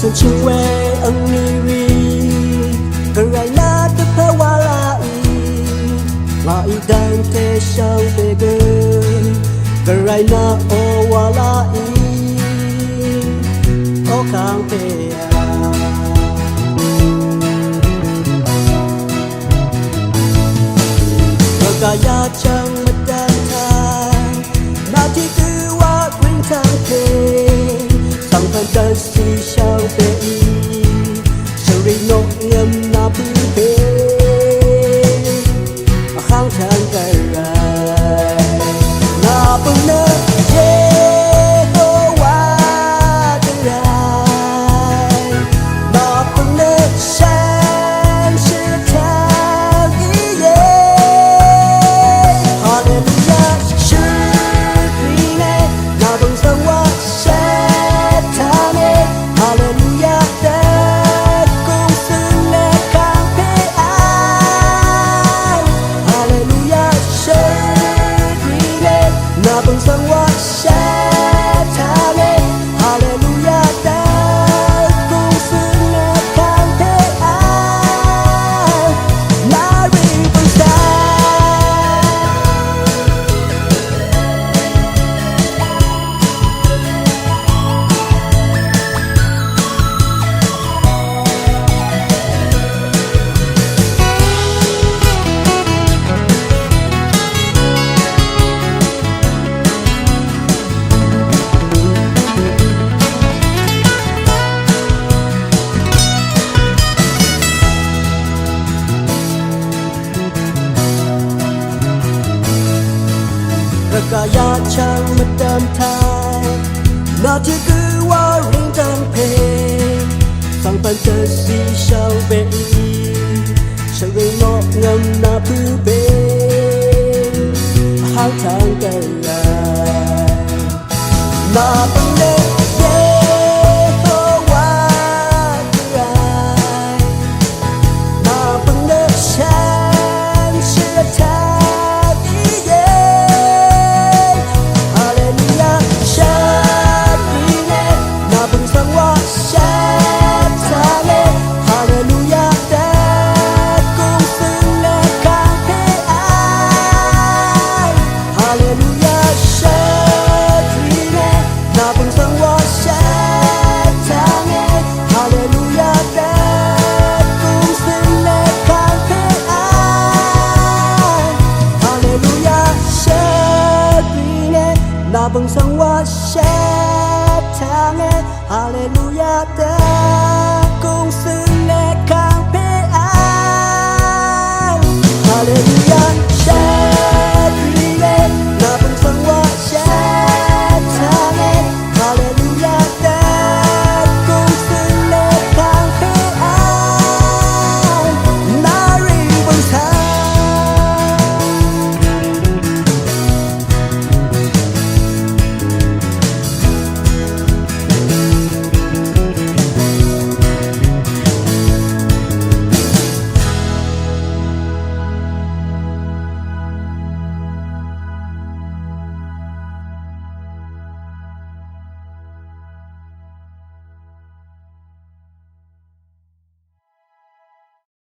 从情为恩你个爱那的怕瓦拉伊瓦伊丹特上贝格个爱那哦瓦拉伊哦康贝啊个呀将么丹他那提个瓦滚汤佩上班的西上北手里弄人那不配行长个人那不能耶和华的人那不能山是他一耶哈利路亚是你呢那不算我哈利路亚的公司来康平安，哈利路亚是你嘞，那本身我是他嘞，哈利路亚的公司来康平安，那日本山。Kaya chang madam thai na thi cứ wa ring tang pe sang pan te si shao be shao re no ngam na pu be hang thang ka ya na pan le那本上我下堂哎，哈利路亚的公司。